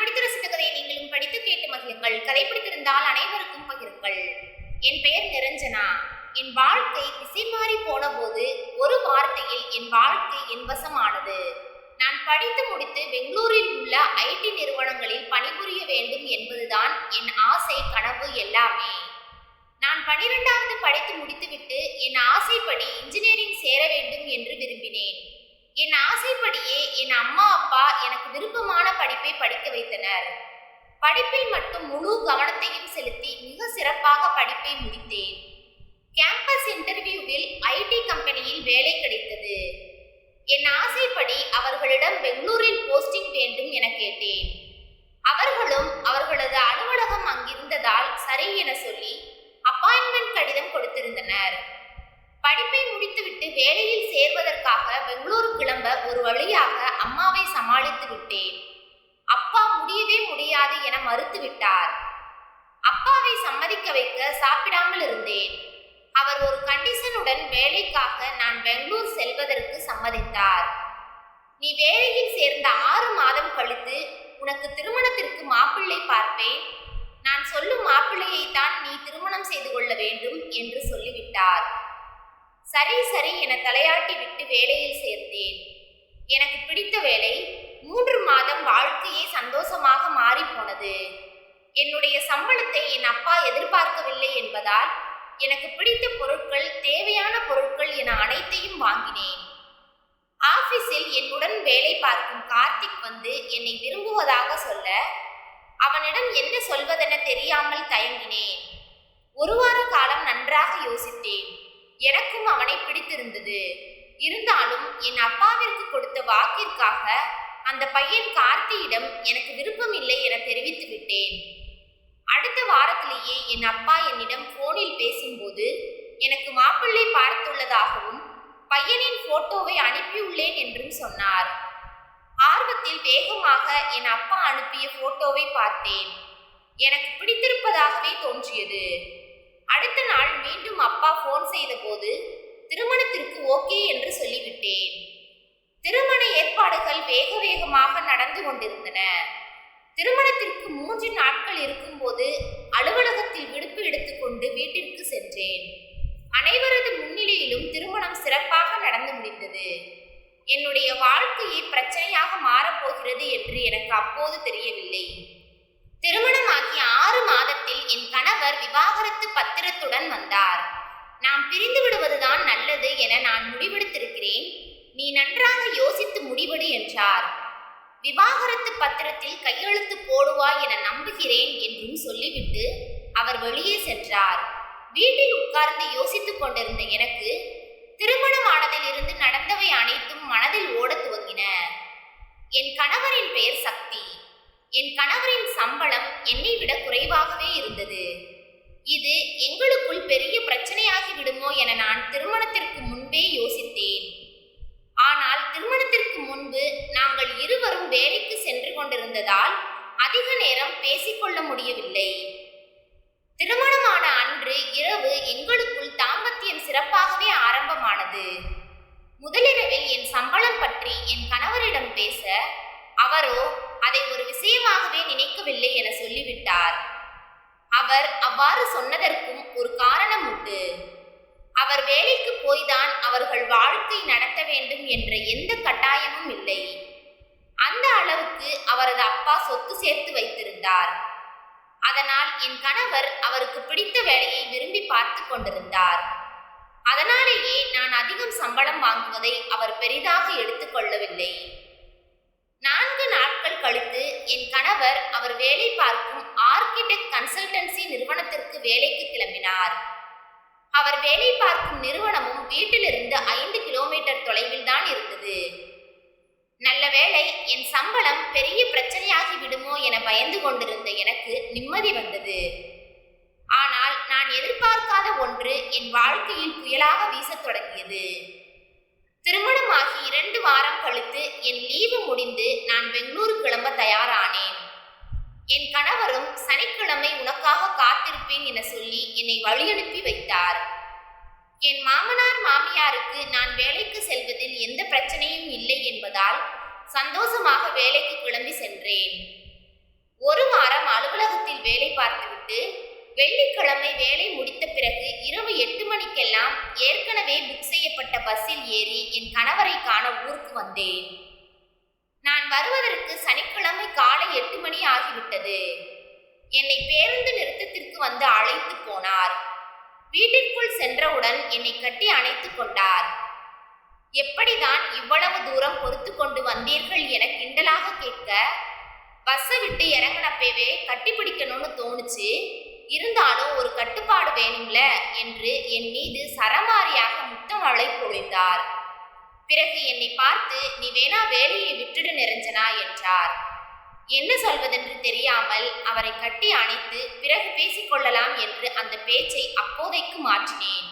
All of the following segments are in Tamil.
பிடித்த ரசித்த கதையை நீங்களும் படித்து கேட்டு மகிழுங்கள். கதை பிடித்திருந்தால் அனைவருக்கும் பகிருங்கள். என் பெயர் நிரஞ்சனா. என் வாழ்க்கை திசை மாறி போன போது ஒரு வார்த்தையில் என் வாழ்க்கை என் வசமானது. நான் படித்து முடித்து பெங்களூரில் உள்ள ஐடி நிறுவனங்களில் பணிபுரிய வேண்டும் என்பதுதான் என் ஆசை, கனவு எல்லாமே. நான் 12வது படித்து முடித்துவிட்டு என் ஆசைப்படி இன்ஜினியரிங் சேர வேண்டும் என்று விரும்பினேன். என் ஆசைப்படியே என் அம்மா அப்பா எனக்கு விருப்பமான படிப்பை படிக்க வைத்தனர். படிப்பில் மட்டும் முழு கவனத்தையும் செலுத்தி மிக சிறப்பாக படிப்பை முடித்தேன். கேம்பஸ் இன்டர்வியூவில் ஐடி கம்பெனியில் வேலை கிடைத்தது. என் ஆசைப்படி அவர்களிடம் பெங்களூரில் போஸ்டிங் வேண்டும் என கேட்டேன். அவர்களும் அவர்களது அலுவலகம் அங்கிருந்ததால் சரி என சொல்லி அப்பாயின்மெண்ட் கடிதம் கொடுத்திருந்தனர். படிப்பை முடித்துவிட்டு வேலையில் சேர்வதற்காக பெங்களூரு கிளம்ப ஒரு வழியாக அம்மாவை சமாளித்து விட்டேன். அப்பா முடியவே முடியாது என மறுத்துவிட்டார். அப்பாவை சம்மதிக்க வைக்க சாப்பிடாமல் இருந்தேன். அவர் ஒரு கண்டிஷனுடன் வேலைக்காக நான் பெங்களூர் செல்வதற்கு சம்மதித்தார். நீ வேலையில் சேர்ந்த 6 மாதம் கழித்து உனக்கு திருமணத்திற்கு மாப்பிள்ளை பார்ப்பேன். நான் சொல்லும் மாப்பிள்ளையைத்தான் நீ திருமணம் செய்து கொள்ள வேண்டும் என்று சொல்லிவிட்டார். சரி சரி என தலையாட்டி விட்டு வேலையில் சேர்ந்தேன். எனக்கு பிடித்த வேலை. 3 மாதம் வாழ்க்கையே சந்தோஷமாக மாறி போனது. என்னுடைய சம்பளத்தை என் அப்பா எதிர்பார்க்கவில்லை என்பதால் எனக்கு பிடித்த பொருட்கள், தேவையான பொருட்கள் என அனைத்தையும் வாங்கினேன். ஆபீஸில் என்னுடன் வேலை பார்க்கும் கார்த்திக் வந்து என்னை விரும்புவதாக சொல்ல அவனிடம் என்ன சொல்வதென தெரியாமல் தயங்கினேன். 1 வார காலம் நன்றாக யோசித்தேன். எனக்கும் அவனை பிடித்திருந்தது. இருந்தாலும் என் அப்பாவிற்கு கொடுத்த வாக்கிற்காக அந்த பையன் கார்த்தியிடம் எனக்கு விருப்பம் இல்லை என தெரிவித்து விட்டேன். அடுத்த வாரத்திலேயே என் அப்பா என்னிடம் போனில் பேசும்போது எனக்கு மாப்பிள்ளை பார்த்துள்ளதாகவும் பையனின் போட்டோவை அனுப்பியுள்ளேன் என்றும் சொன்னார். ஆர்வத்தில் வேகமாக என் அப்பா அனுப்பிய போட்டோவை பார்த்தேன். எனக்கு பிடித்திருப்பதாகவே தோன்றியது. அடுத்த நாள் மீண்டும் அப்பா போன் செய்த போது திருமணத்திற்கு ஓகே என்று சொல்லிவிட்டேன். திருமண ஏற்பாடுகள் வேக வேகமாக நடந்து கொண்டிருந்தன. திருமணத்திற்கு 3 நாட்கள் இருக்கும்போது அலுவலகத்தில் விடுப்பு எடுத்துக்கொண்டு வீட்டிற்கு சென்றேன். அனைவரது முன்னிலையிலும் திருமணம் சிறப்பாக நடந்து முடிந்தது. என்னுடைய வாழ்க்கையை பிரச்சனையாக மாறப்போகிறது என்று எனக்கு அப்போது தெரியவில்லை. திருமணமாகி 6 மாதத்தில் என் கணவர் விவாகரத்து பத்திரத்துடன் வந்தார். நாம் பிரிந்து விடுவதுதான் நல்லது என நான் முடிவெடுத்திருக்கிறேன். நீ நன்றாக யோசித்து முடிவெடு என்றார். விவாகரத்து பத்திரத்தில் கையெழுத்து போடுவாய் என நம்புகிறேன் என்றும் சொல்லிவிட்டு அவர் வெளியே சென்றார். வீட்டில் உட்கார்ந்து யோசித்துக் கொண்டிருந்த எனக்கு திருமணமானதில் இருந்து நடந்தவை அனைத்தும் மனதில் ஓடத் துவங்கின. என் கணவரின் பெயர் சக்தி. என் கணவரின் சம்பளம் என்னை விட குறைவாகவே இருந்தது. இது எங்களுக்குள் பெரிய பிரச்சனையாகி விடுமோ என நான் திருமணத்திற்கு முன்பே யோசித்தேன். ஆனால் திருமணத்திற்கு முன்பு நாங்கள் இருவரும் வேலைக்கு சென்று கொண்டிருந்ததால் அதிக நேரம் பேசிக்கொள்ள முடியவில்லை. திருமணமான அன்று இரவு எங்களுக்குள் தாம்பத்தியம் சிறப்பாகவே ஆரம்பமானது. முதலிரவில் என் சம்பளம் பற்றி என் கணவரிடம் பேச அவரோ அதை ஒரு விஷயமாகவே நினைக்கவில்லை என சொல்லிவிட்டார். அவர் அவ்வாறு சொன்னதற்கும் ஒரு காரணம் உண்டு. அவர் வேலைக்கு போய்தான் அவர்கள் வாழ்க்கை நடத்த வேண்டும் என்ற எந்த கட்டாயமும் இல்லை. அந்த அளவுக்கு அவரது அப்பா சொத்து சேர்த்து வைத்திருந்தார். அதனால் என் கணவர் அவருக்கு பிடித்த வேலையை விரும்பி பார்த்து கொண்டிருந்தார். அதனாலேயே நான் அதிகம் சம்பளம் வாங்குவதை அவர் பெரிதாக எடுத்துக்கொள்ளவில்லை. 4 நாட்கள் கழித்து என் கணவர் அவர் வேலை பார்க்கும் ஆர்கிடெக்ட் கன்சல்டன்சி நிறுவனத்திற்கு வேலைக்கு கிளம்பினார். அவர் வேலை பார்க்கும் நிறுவனமும் வீட்டிலிருந்து 5 கிலோமீட்டர் தொலைவில் தான் இருந்தது. நல்ல வேளை என் சம்பளம் பெரிய பிரச்சனையாகி விடுமோ என பயந்து கொண்டிருந்த எனக்கு நிம்மதி வந்தது. ஆனால் நான் எதிர்பார்க்காத ஒன்று என் வாழ்க்கையில் புயலாக வீசத் தொடங்கியது. திருமணமாகி 2 வாரம் கழித்து என் லீவு முடிந்து நான் பெங்களூரு கிளம்ப தயாரானேன். என் கணவரும் சனிக்கிழமை உனக்காக காத்திருப்பேன் என சொல்லி என்னை வழியனுப்பி வைத்தார். என் மாமனார் மாமியாருக்கு நான் வேலைக்கு செல்வதில் எந்த பிரச்சனையும் இல்லை என்பதால் சந்தோஷமாக வேலைக்கு கிளம்பி சென்றேன். ஒரு வாரம் அலுவலகத்தில் வேலை பார்த்துவிட்டு வெள்ளிக்கிழமை வேலை முடித்த பிறகு இரவு 8 மணிக்கெல்லாம் ஏற்கனவே புக் செய்யப்பட்ட பஸ்ஸில் ஏறி என் கணவரை காண ஊருக்கு வந்தேன். நான் வருவதற்கு சனிக்கிழமை காலை 8 மணி ஆகிவிட்டது. என்னை பேருந்து நிறுத்தத்திற்கு வந்து அழைத்து போனார். வீட்டிற்குள் சென்றவுடன் என்னை கட்டி அணைத்துக் கொண்டார். எப்படிதான் இவ்வளவு தூரம் பொறுத்து கொண்டு வந்தீர்கள் என கிண்டலாக கேட்க, பஸ்ஸை விட்டு இறங்கினப்பவே கட்டி பிடிக்கணும்னு தோணுச்சு, இருந்தாலும் ஒரு கட்டுப்பாடு வேணும்ல என்று என் மீது சரமாரியாக முத்தமழை பொழிந்தார். பிறகு என்னை பார்த்து, நீ வேணா வேலையை விட்டுடு நிரஞ்சனா என்றார். என்ன சொல்வதென்று தெரியாமல் அவரை கட்டி அணைத்து பிறகு பேசிக்கொள்ளலாம் என்று அந்த பேச்சை அப்போதைக்கு மாற்றினேன்.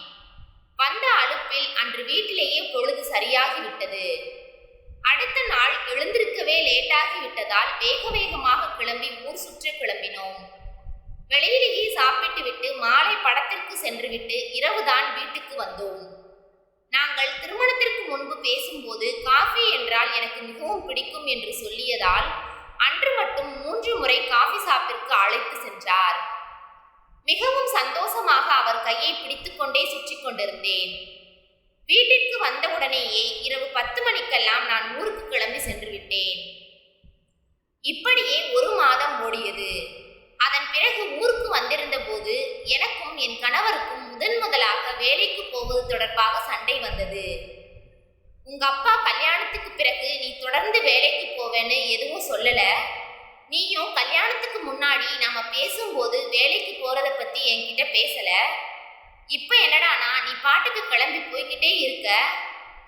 வந்த அலுப்பில் அன்று வீட்டிலேயே பொழுது சரியாகிவிட்டது. அடுத்த நாள் எழுந்திருக்கவே லேட்டாகிவிட்டதால் வேக வேகமாக கிளம்பி ஊர் சுற்ற கிளம்பினோம். வெளியிலேயே சாப்பிட்டு விட்டு மாலை படத்திற்கு சென்றுவிட்டு இரவுதான் வீட்டுக்கு வந்தோம். நாங்கள் திருமணத்திற்கு முன்பு பேசும்போது காஃபி என்றால் எனக்கு மிகவும் பிடிக்கும் என்று சொல்லியதால் அன்று மட்டும் 3 முறை காஃபி ஷாப்பிற்கு அழைத்து சென்றார். மிகவும் சந்தோஷமாக அவர் கையை பிடித்துக்கொண்டே சுற்றி கொண்டிருந்தேன். வீட்டிற்கு வந்தவுடனேயே இரவு 10 மணிக்கெல்லாம் நான் ஊருக்கு கிளம்பி சென்று விட்டேன். இப்படியே 1 மாதம் ஓடியது. அதன் பிறகு ஊருக்கு வந்திருந்த போது எனக்கும் என் கணவருக்கும் முதலாக வேலைக்கு போவது தொடர்பாக சண்டை வந்தது. உங்க அப்பா கல்யாணத்துக்கு பிறகு நீ தொடர்ந்து வேலைக்கு போவேன்னு எதுவும் சொல்லல, நீயும் கல்யாணத்துக்கு முன்னாடி நாம பேசும்போது வேலைக்கு போறத பத்தி என்கிட்ட பேசல, இப்ப என்னடானா நீ பாட்டுக்கு கிளம்பி போய்கிட்டே இருக்க,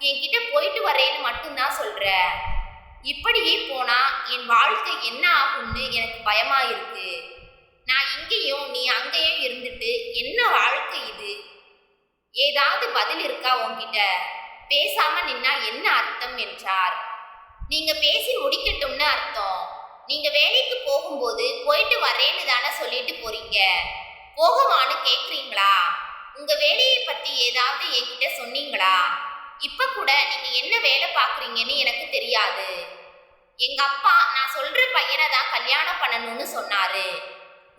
என்கிட்ட போயிட்டு வரேன்னு மட்டும்தான் சொல்ற. இப்படியே போனா என் வாழ்க்கை என்ன ஆகும்னு எனக்கு பயமா இருக்கு. நான் இங்கேயும் நீ அங்கேயும் இருந்துட்டு என்ன வாழ்க்கை இது? ஏதாவது பதில் இருக்கா உன்கிட்ட? பேசாம நின்னா என்ன அர்த்தம் என்றார். நீங்க பேசி முடிக்கட்டும்னு அர்த்தம். நீங்க வேலைக்கு போகும்போது போயிட்டு வரேன்னு தானே சொல்லிட்டு போறீங்க, போகவான்னு கேக்குறீங்களா? உங்க வேலையை பத்தி ஏதாவது என்கிட்ட சொன்னீங்களா? இப்ப கூட நீங்க என்ன வேலை பாக்குறீங்கன்னு எனக்கு தெரியாது. எங்க அப்பா நான் சொல்ற பையனை தான் கல்யாணம் பண்ணணும்னு சொன்னாரு.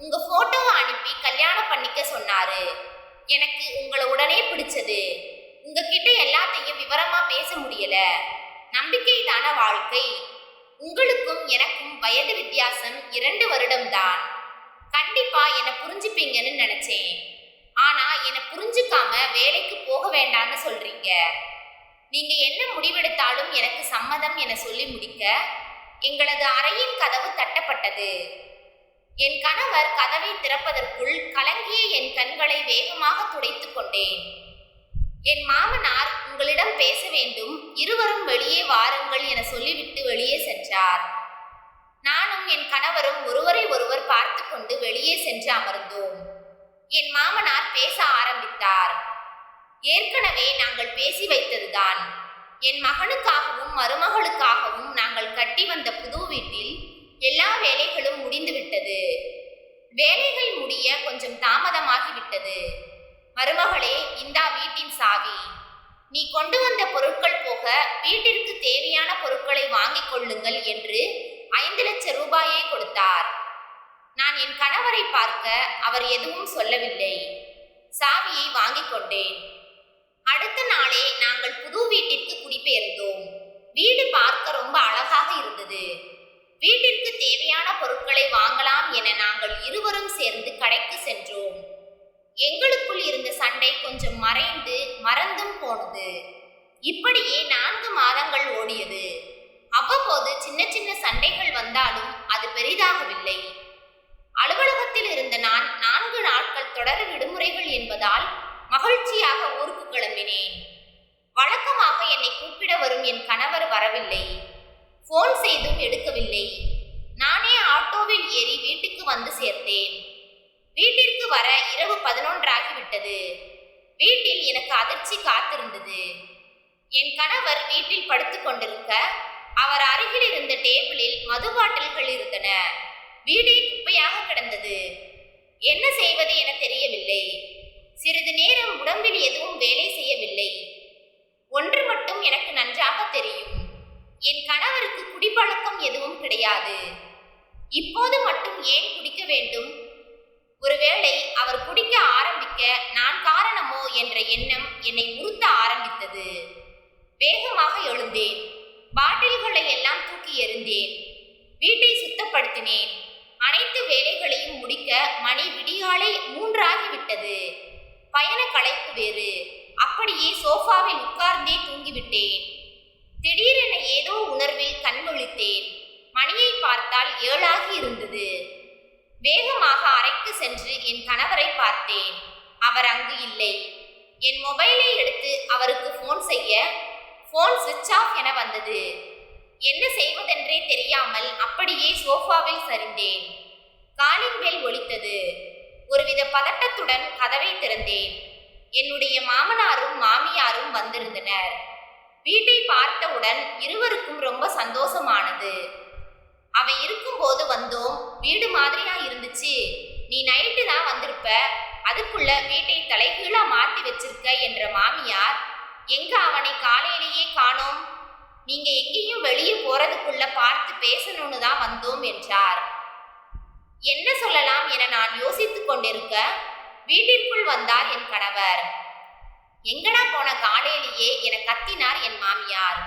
உங்க போட்டோவை அனுப்பி கல்யாணம் பண்ணிக்க சொன்னாரு. எனக்கு உங்களை உடனே பிடிச்சது. உங்ககிட்ட எல்லாத்தையும் விவரமா பேச முடியல. நம்பிக்கை தான வாழ்க்கை. உங்களுக்கும் எனக்கும் வயது வித்தியாசம் 2 வருடம்தான். கண்டிப்பா என்னை புரிஞ்சுப்பீங்கன்னு நினைச்சேன். ஆனா என்னை புரிஞ்சுக்காம வேலைக்கு போக வேண்டாம்னு சொல்றீங்க. நீங்க என்ன முடிவெடுத்தாலும் எனக்கு சம்மதம் என சொல்லி முடிக்க எங்களது அறையின் கதவு தட்டப்பட்டது. என் கணவர் கதவை திறப்பதற்குள் கலங்கிய என் கண்களை வேகமாக துடைத்துக் கொண்டேன். என் மாமனார் உங்களிடம் பேச வேண்டும், இருவரும் வெளியே வாருங்கள் என சொல்லிவிட்டு வெளியே சென்றார். நானும் என் கணவரும் ஒருவரை ஒருவர் பார்த்து கொண்டு வெளியே சென்று அமர்ந்தோம். என் மாமனார் பேச ஆரம்பித்தார். ஏற்கனவே நாங்கள் பேசி வைத்ததுதான். என் மகனுக்காகவும் மருமகளுக்காகவும் நாங்கள் கட்டி வந்த புது வீட்டில் எல்லா வேலைகளும் முடிந்துவிட்டது. வேலைகள் முடிய கொஞ்சம் தாமதமாகிவிட்டது. மருமகளே, இந்தா வீட்டின் சாவி. நீ கொண்டு வந்த பொருட்கள் போக வீட்டிற்கு தேவையான பொருட்களை வாங்கிக் கொள்ளுங்கள் என்று 5 லட்சம் ரூபாயை கொடுத்தார். நான் என் கணவரை பார்க்க அவர் எதுவும் சொல்லவில்லை. சாவியை வாங்கிக் கொண்டேன். அடுத்த நாளே நாங்கள் புது வீட்டிற்கு குடிபெயர்ந்தோம். வீடு பார்க்க ரொம்ப அழகாக இருந்தது. வீட்டிற்கு தேவையான பொருட்களை வாங்கலாம் என நாங்கள் இருவரும் சேர்ந்து கடைக்கு சென்றோம். எங்களுக்குள் இருந்த சண்டை கொஞ்சம் மறந்தும் போனது. இப்படியே 4 மாதங்கள் ஓடியது. அவ்வப்போது சின்ன சின்ன சண்டைகள் வந்தாலும் அது பெரிதாகவில்லை. அலுவலகத்தில் இருந்த நான் 4 நாட்கள் தொடர் விடுமுறைகள் என்பதால் மகிழ்ச்சியாக ஊருக்கு கிளம்பினேன். வழக்கமாக என்னை கூப்பிட வரும் என் கணவர் வரவில்லை. போன் செய்தும் எடுக்கவில்லை. நானே ஆட்டோவில் ஏறி வீட்டுக்கு வந்து சேர்ந்தேன். வீட்டிற்கு வர இரவு 11 ஆகிவிட்டது. வீட்டில் எனக்கு அதிர்ச்சி காத்திருந்தது. என் கணவர் வீட்டில் படுத்துக் கொண்டிருக்க அவர் அருகில் இருந்த டேபிளில் மது பாட்டில்கள் இருந்தன. வீடே குப்பையாக கிடந்தது. என்ன செய்வது என தெரியவில்லை. சிறிது நேரம் உடம்பில் எதுவும் வேலை செய்யவில்லை. ஒன்று மட்டும் எனக்கு நன்றாக தெரியும், என் கணவருக்கு குடிப்பழக்கம் எதுவும் கிடையாது. இப்போது மட்டும் ஏன் குடிக்க வேண்டும்? ஒருவேளை அவர் குடிக்க ஆரம்பிக்க நான் காரணமோ என்ற எண்ணம் என்னை உறுத்த ஆரம்பித்தது. வேகமாக எழுந்தேன். பாட்டில்களை எல்லாம் தூக்கி எறிந்தேன். வீட்டை சுத்தப்படுத்தினேன். அனைத்து வேலைகளையும் முடிக்க மணி விடிகாலை 3 ஆகிவிட்டது. பயண களைப்பு வேறு. அப்படியே சோஃபாவில் உட்கார்ந்தே தூங்கிவிட்டேன். திடீரென ஏதோ உணர்வில் கண் விழித்தேன். மணியை பார்த்தால் 7 ஆகி இருந்தது. வேகமாக அறைக்கு சென்று என் கணவரை பார்த்தேன். அவர் அங்கு இல்லை. என் மொபைலை எடுத்து அவருக்கு போன் செய்ய போன் சுவிட்ச் ஆஃப் என வந்தது. என்ன செய்வதென்றே தெரியாமல் அப்படியே சோஃபாவில் சரிந்தேன். காலிங் பெல் ஒலித்தது. ஒருவித பதட்டத்துடன் கதவை திறந்தேன். என்னுடைய மாமனாரும் மாமியாரும் வந்திருந்தனர். வீட்டை பார்த்தவுடன் இருவருக்கும் ரொம்ப சந்தோஷமானது. அவன் இருக்கும்போது வந்தோம், வீடு மாதிரியா இருந்துச்சு, நீ நைட்டு தான் வந்திருப்ப, அதுக்குள்ள வீட்டை தலைகீழா மாத்தி வச்சிருக்க என்ற மாமியார், எங்க அவனை காலையிலேயே காணோம், நீங்க எங்கேயும் வெளியே போறதுக்குள்ள பார்த்து பேசணும்னு தான் வந்தோம் என்றார். என்ன சொல்லலாம் என நான் யோசித்துக் கொண்டிருக்க வீட்டிற்குள் வந்தார் என் கணவர். எங்கடா போன காலையிலேயே என கத்தினார் என் மாமியார்.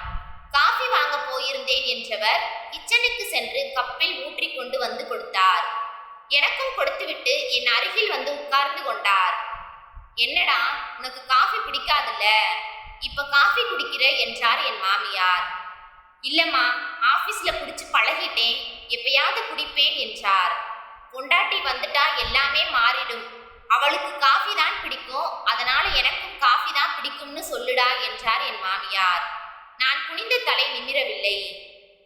காஃபி வாங்க போயிருந்தேன் என்றவர் கிச்சனுக்கு சென்று கப்பில் ஊற்றி கொண்டு வந்து கொடுத்தார். எனக்கும் கொடுத்துவிட்டு என் அருகில் வந்து உட்கார்ந்து கொண்டார். என்னடா உனக்கு காஃபி பிடிக்காதுல்ல, இப்ப காஃபி குடிக்கிற என்றார் என் மாமியார். இல்லம்மா, ஆபீஸ்ல குடிச்சு பழகிட்டேன், எப்பயாவது குடிப்பேன் என்றார். பொண்டாட்டி வந்துட்டா எல்லாமே மாறிடும், அவளுக்கு காஃபி தான் பிடிக்கும், அதனால எனக்கும் காஃபி தான் பிடிக்கும்னு சொல்லுடா என்றார் என் மாமியார். நான் குனிந்த தலை நிமிரவில்லை.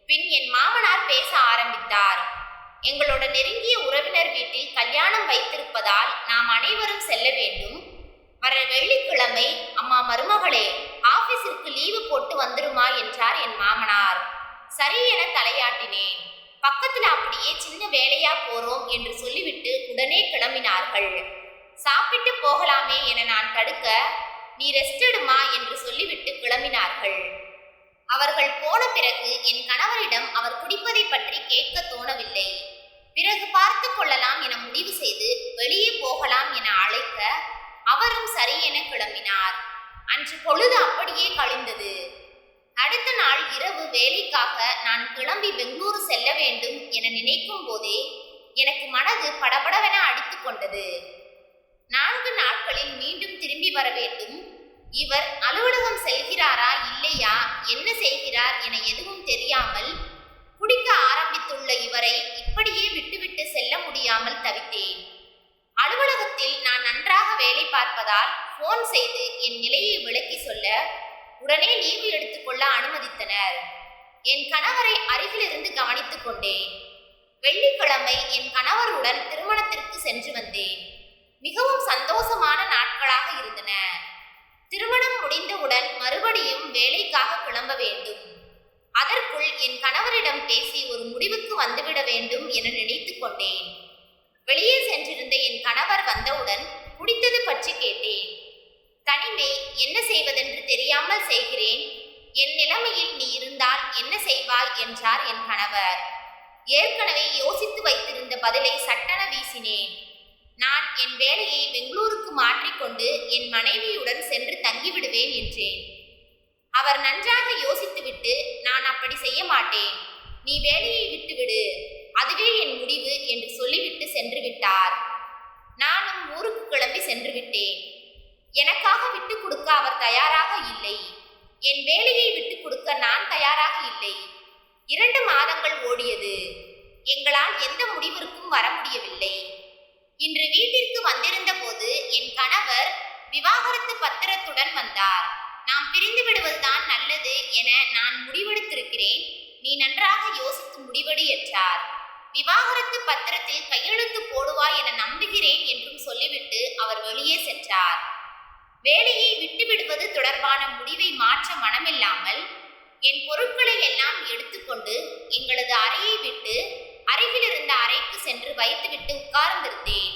பின் என் மாமனார் பேச ஆரம்பித்தார். எங்களோட நெருங்கிய உறவினர் வீட்டில் கல்யாணம் வைத்திருப்பதால் நாம் அனைவரும் செல்ல வேண்டும். வர வெள்ளிக்கிழமை அம்மா மருமகளே ஆபீஸிற்கு லீவு போட்டு வந்துருமா என்றார் என் மாமனார். சரி என தலையாட்டினேன். பக்கத்துல அப்படியே சின்ன வேலையா போறோம் என்று சொல்லிவிட்டு உடனே கிளம்பினார்கள். சாப்பிட்டு போகலாமே என நான் தடுக்க, நீ ரெஸ்ட் எடுமா என்று சொல்லிவிட்டு கிளம்பினார்கள். அவர்கள் போன பிறகு என் கணவரிடம் அவர் குடிப்பதை பற்றி கேட்க தோணவில்லை. பிறகு பார்த்து கொள்ளலாம் என முடிவு செய்து வெளியே போகலாம் என அழைக்க அவரும் சரி என கிளம்பினார். அன்று பொழுது அப்படியே கழிந்தது. அடுத்த நாள் இரவு வேலைக்காக நான் கிளம்பி பெங்களூரு செல்ல வேண்டும் என நினைக்கும் போதே எனக்கு மனது படபடவென அடித்துக் கொண்டது. 4 நாட்களில் மீண்டும் திரும்பி வர வேண்டும். இவர் அலுவலகம் செல்கிறாரா இல்லையா, என்ன செய்கிறார் என எதுவும் தெரியாமல் குடிக்க ஆரம்பித்துள்ள இவரை இப்படியே விட்டுவிட்டு செல்ல முடியாமல் தவித்தேன். அலுவலகத்தில் நான் நன்றாக வேலை பார்ப்பதால் போன் செய்து என் நிலையை விளக்கி சொல்ல உடனே லீவு எடுத்துக்கொள்ள அனுமதித்தனர். என் கணவரை அருகிலிருந்து கவனித்துக் கொண்டேன். வெள்ளிக்கிழமை என் கணவருடன் திருமணத்திற்கு சென்று வந்தேன். மிகவும் சந்தோஷமான நாட்களாக இருந்தன. திருமணம் முடிந்தவுடன் மறுபடியும் வேலைக்காக கிளம்ப வேண்டும். அதற்குள் என் கணவரிடம் பேசி ஒரு முடிவுக்கு வந்துவிட வேண்டும் என நினைத்து கொண்டேன். வெளியே சென்றிருந்த என் கணவர் வந்தவுடன் குடித்தது பற்றி கேட்டேன். தனிமை, என்ன செய்வதென்று தெரியாமல் செய்கிறேன், என் நிலைமையில் நீ இருந்தால் என்ன செய்வாய் என்றார் என் கணவர். ஏற்கனவே யோசித்து வைத்திருந்த பதிலை சட்டென வீசினேன். நான் என் வேலையை பெங்களூருக்கு மாற்றிக்கொண்டு என் மனைவியுடன் சென்று தங்கிவிடுவேன் என்றேன். அவர் நன்றாக யோசித்துவிட்டு, நான் அப்படி செய்ய மாட்டேன், நீ வேலையை விட்டுவிடு, அதுவே என் முடிவு என்று சொல்லிவிட்டு சென்று விட்டார். நானும் ஊருக்கு கிளம்பி சென்று விட்டேன். எனக்காக விட்டுக் கொடுக்க அவர் தயாராக இல்லை. என் வேலையை விட்டுக் கொடுக்க நான் தயாராக இல்லை. 2 மாதங்கள் ஓடியது. எங்களால் எந்த முடிவிற்கும் வர முடியவில்லை. இன்று வீட்டிற்கு வந்திருந்த போது என் கணவர் விவாகரத்து பத்திரத்துடன் வந்தார். நாம் பிரிந்து விடுவதுதான் நல்லது என நான் முடிவெடுத்திருக்கிறேன், நீ நன்றாக யோசித்து முடிவெடு என்றார். விவாகரத்து பத்திரத்தில் கையெழுத்து போடுவாய் என நம்புகிறேன் என்றும் சொல்லிவிட்டு அவர் வெளியே சென்றார். வேலையை விட்டுவிடுவது தொடர்பான முடிவை மாற்ற மனமில்லாமல் என் பொருட்களை எல்லாம் எடுத்துக்கொண்டு எங்களது அறையை விட்டு அருகில் இருந்த அறைக்கு சென்று வைத்துவிட்டு உட்கார்ந்திருந்தேன்.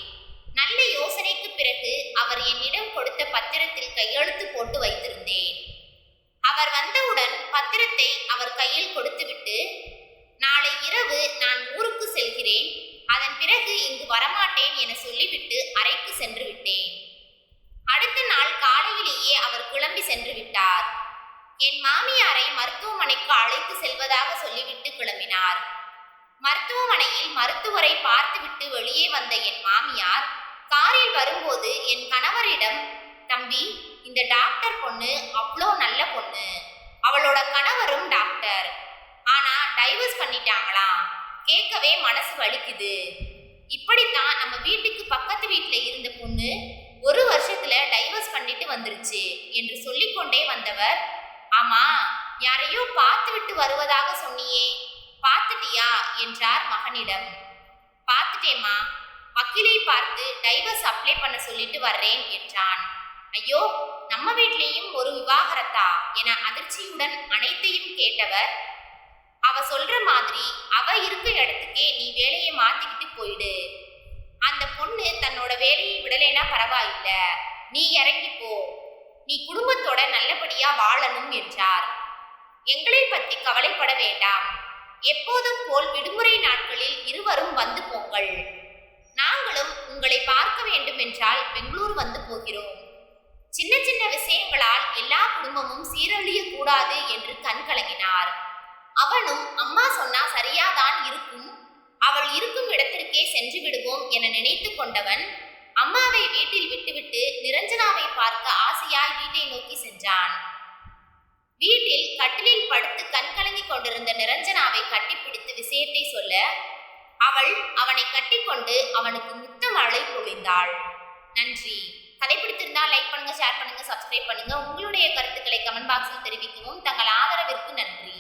நல்ல யோசனைக்கு பிறகு அவர் என்னிடம் கொடுத்த பத்திரத்தில் கையெழுத்து போட்டு வைத்திருந்தேன். அவர் வந்தவுடன் பத்திரத்தை அவர் கையில் கொடுத்துவிட்டு, நாளை இரவு நான் ஊருக்கு செல்கிறேன், அதன் பிறகு இங்கு வரமாட்டேன் என சொல்லிவிட்டு அறைக்கு சென்று விட்டேன். அடுத்த நாள் காலையிலேயே அவர் கிளம்பி சென்று விட்டார். என் மாமியாரை மருத்துவமனைக்கு அழைத்து செல்வதாக சொல்லிவிட்டு கிளம்பினார். மருத்துவமனையில் மருத்துவரை பார்த்துவிட்டு வெளியே வந்த என் மாமியார் காரில் வரும்போது என் கணவரிடம், தம்பி, இந்த டாக்டர் பொண்ணு அவ்வளோ நல்ல பொண்ணு, அவளோட கணவரும் டாக்டர், ஆனா டைவர்ஸ் பண்ணிட்டாங்களாம், கேட்கவே மனசு வலிக்குது. இப்படித்தான் நம்ம வீட்டுக்கு பக்கத்து வீட்டுல இருந்த பொண்ணு 1 வருஷத்துல டைவர்ஸ் பண்ணிட்டு வந்துருச்சு என்று சொல்லிக்கொண்டே வந்தவர், ஆமா, யாரையோ பார்த்து விட்டு வருவதாக சொன்னியே, பார்த்துட்டியா என்றார் மகனிடம். பார்த்துட்டேம்மா, வக்கீலை பார்த்து டைவர்ஸ் அப்ளை பண்ண சொல்லிட்டு வர்றேன் என்றான். ஐயோ, நம்ம வீட்லேயும் ஒரு விவாகரத்தா என அதிர்ச்சியுடன் அனைத்தையும் கேட்டவர், அவ சொல்ற மாதிரி அவ இருக்க இடத்துக்கே நீ வேலையை மாத்திக்கிட்டு போயிடு. அந்த பொண்ணு தன்னோட வேலையை விடலைன்னா பரவாயில்ல, நீ இறங்கி போ, நீ குடும்பத்தோட நல்லபடியா வாழணும் என்றார். எங்களை பத்தி கவலைப்பட வேண்டாம், எப்போதும் போல் விடுமுறை நாட்களில் இருவரும் வந்து போங்கள். நாங்களும் உங்களை பார்க்க வேண்டும் என்றால் பெங்களூர் வந்து போகிறோம். சின்ன சின்ன விஷயங்களால் எல்லா குடும்பமும் சீரழிய கூடாது என்று கண் கலங்கினார். அவனும் அம்மா சொன்னா சரியாதான் இருக்கும், அவள் இருக்கும் இடத்திற்கே சென்று விடுவோம் என நினைத்து கொண்டவன் அம்மாவை வீட்டில் விட்டுவிட்டு நிரஞ்சனாவை பார்க்க ஆசையாய் வீட்டை நோக்கி சென்றான். வீட்டில் கட்டிலில் படுத்து கண் கலங்கி கொண்டிருந்த நிரஞ்சனாவை கட்டிப்பிடித்து விஷயத்தை சொல்ல அவள் அவனை கட்டிக்கொண்டு அவனுக்கு முத்த மழை பொழிந்தாள். நன்றி. கதை பிடித்திருந்தால் லைக் பண்ணுங்க, ஷேர் பண்ணுங்க, சப்ஸ்கிரைப் பண்ணுங்க. உங்களுடைய கருத்துக்களை கமெண்ட் பாக்ஸில் தெரிவிக்கவும். தங்கள் ஆதரவிற்கு நன்றி.